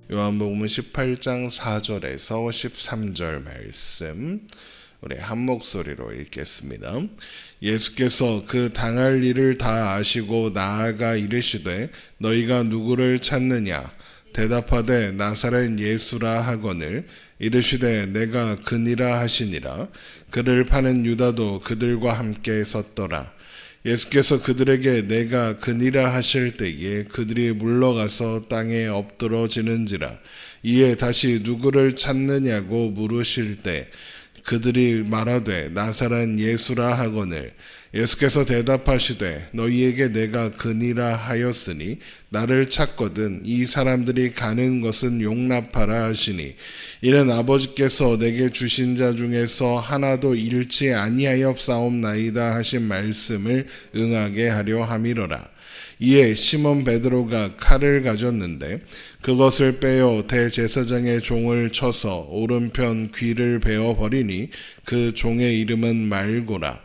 요한복음 18장 4절에서 13절 말씀 우리 한 목소리로 읽겠습니다. 예수께서 그 당할 일을 다 아시고 나아가 이르시되 너희가 누구를 찾느냐 대답하되 나사렛 예수라 하거늘 이르시되 내가 그니라 하시니라. 그를 파는 유다도 그들과 함께 섰더라. 예수께서 그들에게 내가 그니라 하실 때에 그들이 물러가서 땅에 엎드러지는지라. 이에 다시 누구를 찾느냐고 물으실 때 그들이 말하되 나사렛 예수라 하거늘 예수께서 대답하시되 너희에게 내가 그니라 하였으니 나를 찾거든 이 사람들이 가는 것은 용납하라 하시니 이는 아버지께서 내게 주신 자 중에서 하나도 잃지 아니하였사옵나이다 하신 말씀을 응하게 하려 함이로라. 이에 시몬 베드로가 칼을 가졌는데 그것을 빼어 대제사장의 종을 쳐서 오른편 귀를 베어 버리니 그 종의 이름은 말고라.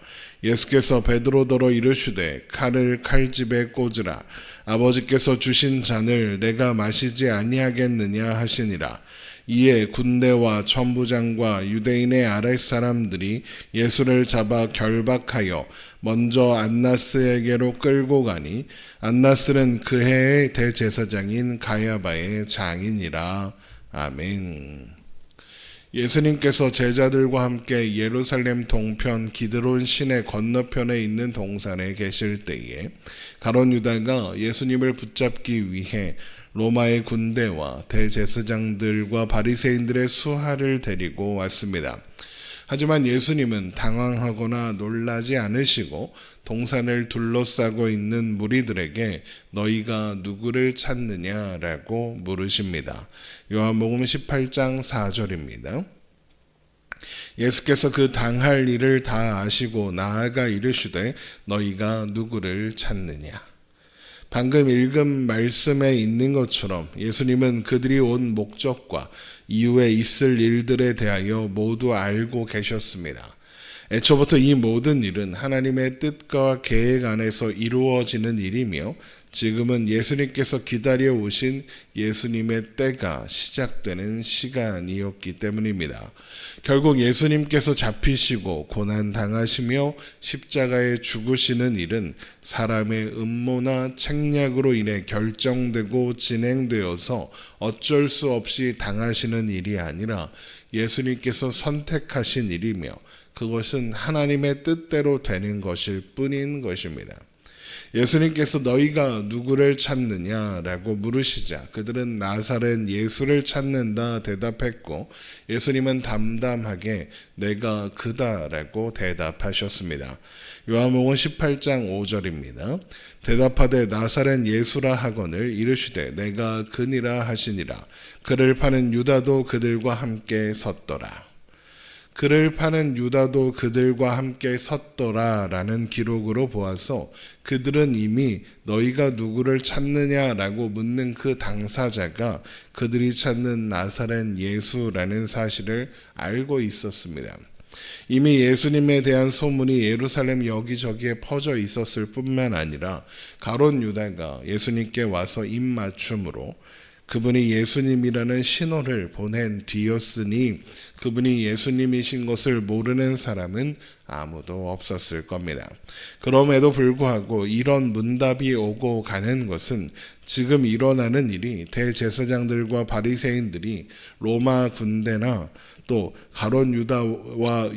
예수께서 베드로더러 이르시되 칼을 칼집에 꽂으라. 아버지께서 주신 잔을 내가 마시지 아니하겠느냐 하시니라. 이에 군대와 천부장과 유대인의 아랫사람들이 예수를 잡아 결박하여 먼저 안나스에게로 끌고 가니 안나스는 그 해의 대제사장인 가야바의 장인이라. 아멘. 예수님께서 제자들과 함께 예루살렘 동편 기드론 시내 건너편에 있는 동산에 계실 때에 가룟 유다가 예수님을 붙잡기 위해 로마의 군대와 대제사장들과 바리새인들의 수하를 데리고 왔습니다. 하지만 예수님은 당황하거나 놀라지 않으시고 동산을 둘러싸고 있는 무리들에게 너희가 누구를 찾느냐라고 물으십니다. 요한복음 18장 4절입니다. 예수께서 그 당할 일을 다 아시고 나아가 이르시되 너희가 누구를 찾느냐. 방금 읽은 말씀에 있는 것처럼 예수님은 그들이 온 목적과 이후에 있을 일들에 대하여 모두 알고 계셨습니다. 애초부터 이 모든 일은 하나님의 뜻과 계획 안에서 이루어지는 일이며 지금은 예수님께서 기다려 오신 예수님의 때가 시작되는 시간이었기 때문입니다. 결국 예수님께서 잡히시고 고난당하시며 십자가에 죽으시는 일은 사람의 음모나 책략으로 인해 결정되고 진행되어서 어쩔 수 없이 당하시는 일이 아니라 예수님께서 선택하신 일이며 그것은 하나님의 뜻대로 되는 것일 뿐인 것입니다. 예수님께서 너희가 누구를 찾느냐라고 물으시자 그들은 나사렛 예수를 찾는다 대답했고 예수님은 담담하게 내가 그다라고 대답하셨습니다. 요한복음 18장 5절입니다. 대답하되 나사렛 예수라 하거늘 이르시되 내가 그니라 하시니라. 그를 파는 유다도 그들과 함께 섰더라. 그를 파는 유다도 그들과 함께 섰더라라는 기록으로 보아서 그들은 이미 너희가 누구를 찾느냐라고 묻는 그 당사자가 그들이 찾는 나사렛 예수라는 사실을 알고 있었습니다. 이미 예수님에 대한 소문이 예루살렘 여기저기에 퍼져 있었을 뿐만 아니라 가룟 유다가 예수님께 와서 입맞춤으로 그분이 예수님이라는 신호를 보낸 뒤였으니 그분이 예수님이신 것을 모르는 사람은 아무도 없었을 겁니다. 그럼에도 불구하고 이런 문답이 오고 가는 것은 지금 일어나는 일이 대제사장들과 바리새인들이 로마 군대나 또 가룟 유다와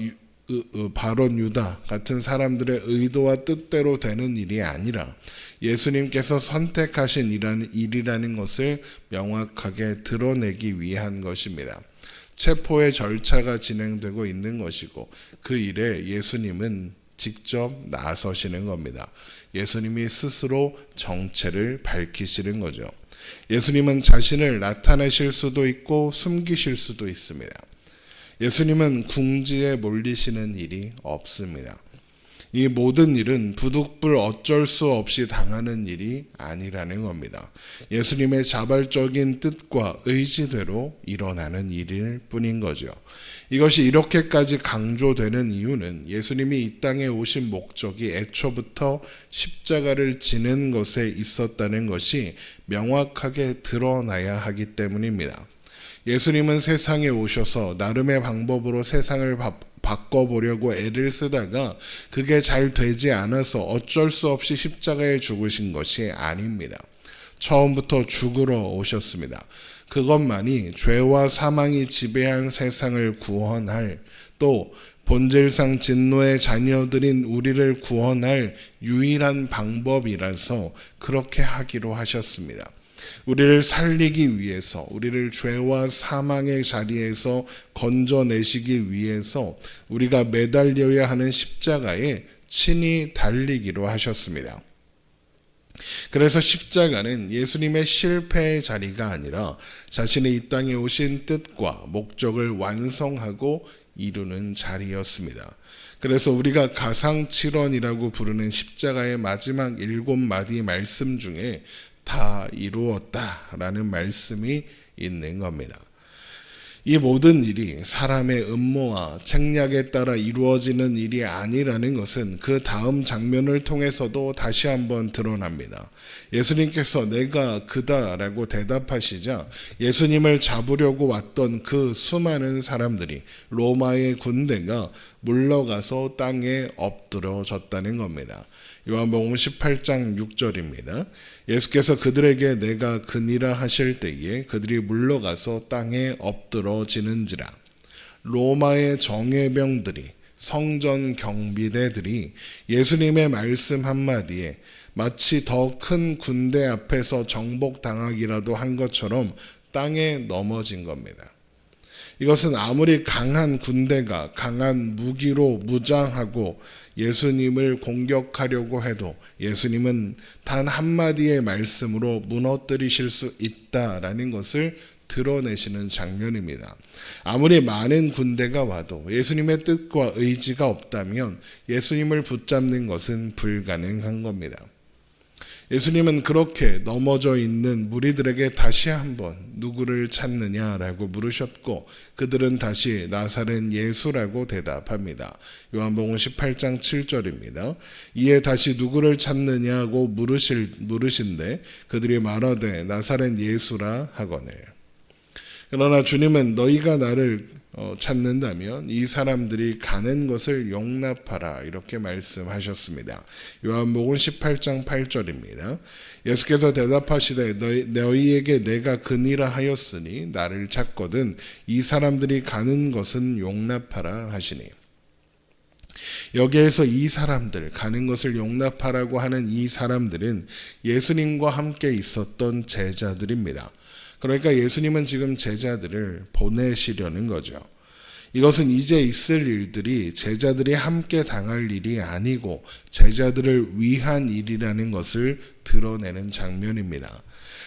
바론 유다 같은 사람들의 의도와 뜻대로 되는 일이 아니라 예수님께서 선택하신 일이라는 것을 명확하게 드러내기 위한 것입니다. 체포의 절차가 진행되고 있는 것이고 그 일에 예수님은 직접 나서시는 겁니다. 예수님이 스스로 정체를 밝히시는 거죠. 예수님은 자신을 나타내실 수도 있고 숨기실 수도 있습니다. 예수님은 궁지에 몰리시는 일이 없습니다. 이 모든 일은 부득불 어쩔 수 없이 당하는 일이 아니라는 겁니다. 예수님의 자발적인 뜻과 의지대로 일어나는 일일 뿐인 거죠. 이것이 이렇게까지 강조되는 이유는 예수님이 이 땅에 오신 목적이 애초부터 십자가를 지는 것에 있었다는 것이 명확하게 드러나야 하기 때문입니다. 예수님은 세상에 오셔서 나름의 방법으로 세상을 바꿔보려고 애를 쓰다가 그게 잘 되지 않아서 어쩔 수 없이 십자가에 죽으신 것이 아닙니다. 처음부터 죽으러 오셨습니다. 그것만이 죄와 사망이 지배한 세상을 구원할, 또 본질상 진노의 자녀들인 우리를 구원할 유일한 방법이라서 그렇게 하기로 하셨습니다. 우리를 살리기 위해서, 우리를 죄와 사망의 자리에서 건져내시기 위해서 우리가 매달려야 하는 십자가에 친히 달리기로 하셨습니다. 그래서 십자가는 예수님의 실패의 자리가 아니라 자신의 이 땅에 오신 뜻과 목적을 완성하고 이루는 자리였습니다. 그래서 우리가 가상칠언이라고 부르는 십자가의 마지막 7마디 말씀 중에 다 이루었다라는 말씀이 있는 겁니다. 이 모든 일이 사람의 음모와 책략에 따라 이루어지는 일이 아니라는 것은 그 다음 장면을 통해서도 다시 한번 드러납니다. 예수님께서 내가 그다라고 대답하시자 예수님을 잡으려고 왔던 그 수많은 사람들이, 로마의 군대가 물러가서 땅에 엎드러졌다는 겁니다. 요한복음 18장 6절입니다. 예수께서 그들에게 내가 그니라 하실 때에 그들이 물러가서 땅에 엎드러지는지라. 로마의 정예병들이, 성전 경비대들이 예수님의 말씀 한마디에 마치 더 큰 군대 앞에서 정복당하기라도 한 것처럼 땅에 넘어진 겁니다. 이것은 아무리 강한 군대가 강한 무기로 무장하고 예수님을 공격하려고 해도 예수님은 단 한마디의 말씀으로 무너뜨리실 수 있다라는 것을 드러내시는 장면입니다. 아무리 많은 군대가 와도 예수님의 뜻과 의지가 없다면 예수님을 붙잡는 것은 불가능한 겁니다. 예수님은 그렇게 넘어져 있는 무리들에게 다시 한번 누구를 찾느냐라고 물으셨고 그들은 다시 나사렛 예수라고 대답합니다. 요한복음 18장 7절입니다. 이에 다시 누구를 찾느냐고 물으신데 그들이 말하되 나사렛 예수라 하거늘. 그러나 주님은 너희가 나를 찾는다면 이 사람들이 가는 것을 용납하라 이렇게 말씀하셨습니다. 요한복음 18장 8절입니다. 예수께서 대답하시되 너희에게 내가 그니라 하였으니 나를 찾거든 이 사람들이 가는 것은 용납하라 하시니. 여기에서 이 사람들, 가는 것을 용납하라고 하는 이 사람들은 예수님과 함께 있었던 제자들입니다. 그러니까 예수님은 지금 제자들을 보내시려는 거죠. 이것은 이제 있을 일들이 제자들이 함께 당할 일이 아니고 제자들을 위한 일이라는 것을 드러내는 장면입니다.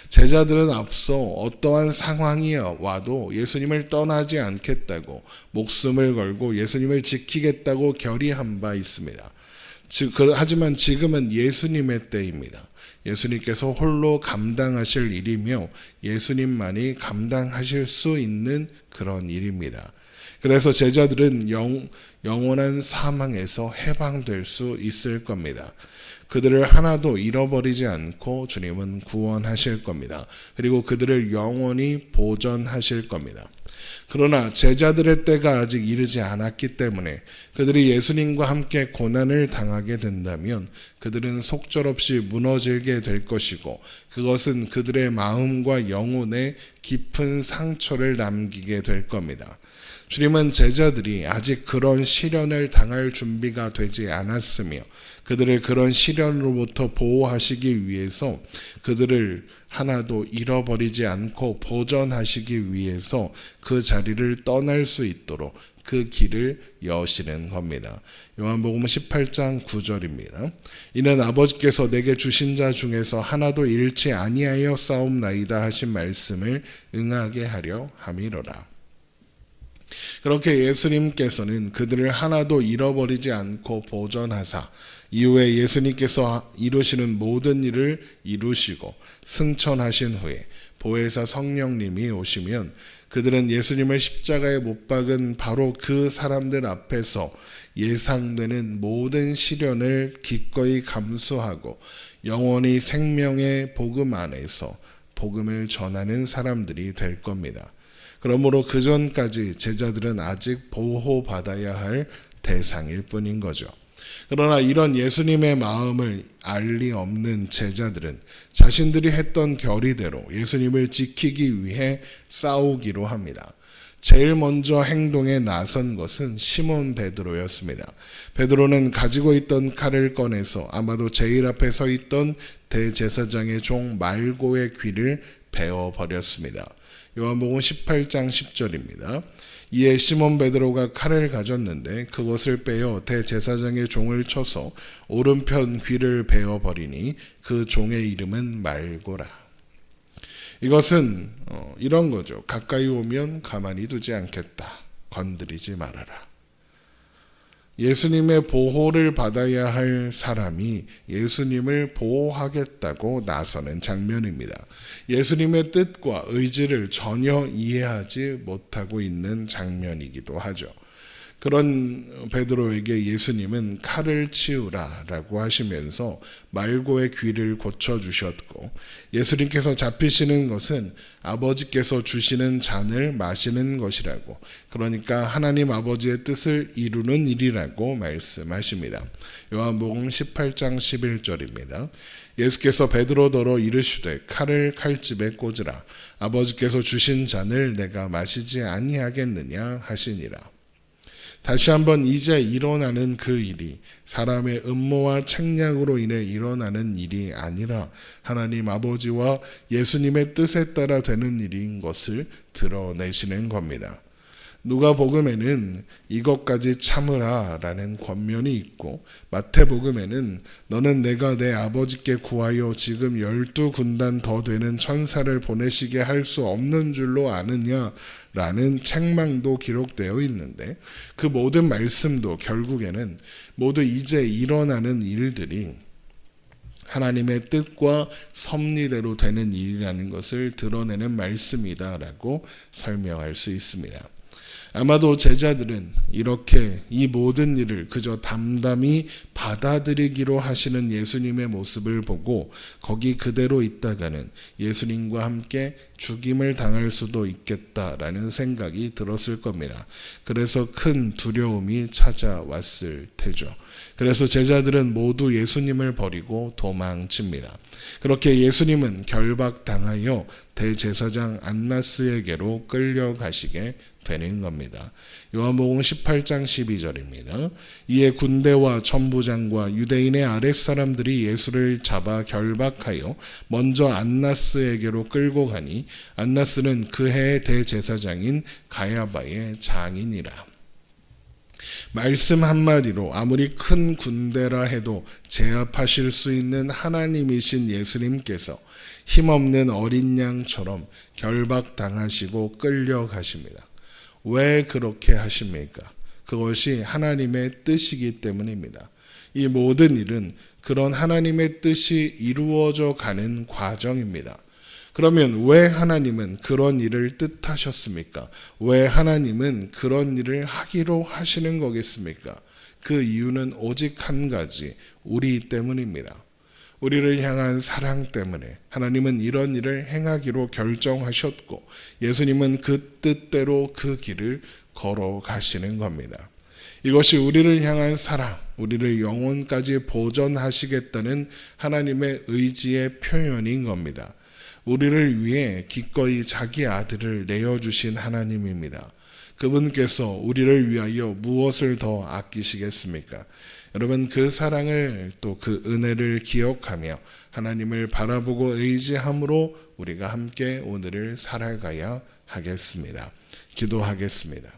제자들은 앞서 어떠한 상황이 와도 예수님을 떠나지 않겠다고 목숨을 걸고 예수님을 지키겠다고 결의한 바 있습니다. 하지만 지금은 예수님의 때입니다. 예수님께서 홀로 감당하실 일이며 예수님만이 감당하실 수 있는 그런 일입니다. 그래서 제자들은 영원한 사망에서 해방될 수 있을 겁니다. 그들을 하나도 잃어버리지 않고 주님은 구원하실 겁니다. 그리고 그들을 영원히 보존하실 겁니다. 그러나 제자들의 때가 아직 이르지 않았기 때문에 그들이 예수님과 함께 고난을 당하게 된다면 그들은 속절없이 무너지게 될 것이고 그것은 그들의 마음과 영혼에 깊은 상처를 남기게 될 겁니다. 주님은 제자들이 아직 그런 시련을 당할 준비가 되지 않았으며 그들을 그런 시련으로부터 보호하시기 위해서 그들을 하나도 잃어버리지 않고 보존하시기 위해서 그 자리를 떠날 수 있도록 그 길을 여시는 겁니다. 요한복음 18장 9절입니다. 이는 아버지께서 내게 주신 자 중에서 하나도 잃지 아니하여 싸움나이다 하신 말씀을 응하게 하려 함이로라. 그렇게 예수님께서는 그들을 하나도 잃어버리지 않고 보존하사 이후에 예수님께서 이루시는 모든 일을 이루시고 승천하신 후에 보혜사 성령님이 오시면 그들은 예수님을 십자가에 못 박은 바로 그 사람들 앞에서 예상되는 모든 시련을 기꺼이 감수하고 영원히 생명의 복음 안에서 복음을 전하는 사람들이 될 겁니다. 그러므로 그 전까지 제자들은 아직 보호받아야 할 대상일 뿐인 거죠. 그러나 이런 예수님의 마음을 알 리 없는 제자들은 자신들이 했던 결의대로 예수님을 지키기 위해 싸우기로 합니다. 제일 먼저 행동에 나선 것은 시몬 베드로였습니다. 베드로는 가지고 있던 칼을 꺼내서 아마도 제일 앞에 서 있던 대제사장의 종 말고의 귀를 베어버렸습니다. 요한복음 18장 10절입니다. 이에 시몬 베드로가 칼을 가졌는데 그것을 빼어 대제사장의 종을 쳐서 오른편 귀를 베어버리니 그 종의 이름은 말고라. 이것은 이런 거죠. 가까이 오면 가만히 두지 않겠다. 건드리지 말아라. 예수님의 보호를 받아야 할 사람이 예수님을 보호하겠다고 나서는 장면입니다. 예수님의 뜻과 의지를 전혀 이해하지 못하고 있는 장면이기도 하죠. 그런 베드로에게 예수님은 칼을 치우라 라고 하시면서 말고의 귀를 고쳐주셨고, 예수님께서 잡히시는 것은 아버지께서 주시는 잔을 마시는 것이라고, 그러니까 하나님 아버지의 뜻을 이루는 일이라고 말씀하십니다. 요한복음 18장 11절입니다. 예수께서 베드로더러 이르시되 칼을 칼집에 꽂으라. 아버지께서 주신 잔을 내가 마시지 아니하겠느냐 하시니라. 다시 한번 이제 일어나는 그 일이 사람의 음모와 책략으로 인해 일어나는 일이 아니라 하나님 아버지와 예수님의 뜻에 따라 되는 일인 것을 드러내시는 겁니다. 누가복음에는 이것까지 참으라 라는 권면이 있고, 마태복음에는 너는 내가 내 아버지께 구하여 지금 12군단 더 되는 천사를 보내시게 할 수 없는 줄로 아느냐 라는 책망도 기록되어 있는데, 그 모든 말씀도 결국에는 모두 이제 일어나는 일들이 하나님의 뜻과 섭리대로 되는 일이라는 것을 드러내는 말씀이다라고 설명할 수 있습니다. 아마도 제자들은 이렇게 이 모든 일을 그저 담담히 받아들이기로 하시는 예수님의 모습을 보고 거기 그대로 있다가는 예수님과 함께 죽임을 당할 수도 있겠다라는 생각이 들었을 겁니다. 그래서 큰 두려움이 찾아왔을 테죠. 그래서 제자들은 모두 예수님을 버리고 도망칩니다. 그렇게 예수님은 결박당하여 대제사장 안나스에게로 끌려가시게 되는 겁니다. 요한복음 18장 12절입니다. 이에 군대와 천부장과 유대인의 아랫사람들이 예수를 잡아 결박하여 먼저 안나스에게로 끌고 가니 안나스는 그 해의 대제사장인 가야바의 장인이라. 말씀 한마디로 아무리 큰 군대라 해도 제압하실 수 있는 하나님이신 예수님께서 힘없는 어린 양처럼 결박당하시고 끌려가십니다. 왜 그렇게 하십니까? 그것이 하나님의 뜻이기 때문입니다. 이 모든 일은 그런 하나님의 뜻이 이루어져 가는 과정입니다. 그러면 왜 하나님은 그런 일을 뜻하셨습니까? 왜 하나님은 그런 일을 하기로 하시는 거겠습니까? 그 이유는 오직 한 가지, 우리 때문입니다. 우리를 향한 사랑 때문에 하나님은 이런 일을 행하기로 결정하셨고, 예수님은 그 뜻대로 그 길을 걸어가시는 겁니다. 이것이 우리를 향한 사랑, 우리를 영원까지 보존하시겠다는 하나님의 의지의 표현인 겁니다. 우리를 위해 기꺼이 자기 아들을 내어주신 하나님입니다. 그분께서 우리를 위하여 무엇을 더 아끼시겠습니까? 여러분, 그 사랑을 또 그 은혜를 기억하며 하나님을 바라보고 의지함으로 우리가 함께 오늘을 살아가야 하겠습니다. 기도하겠습니다.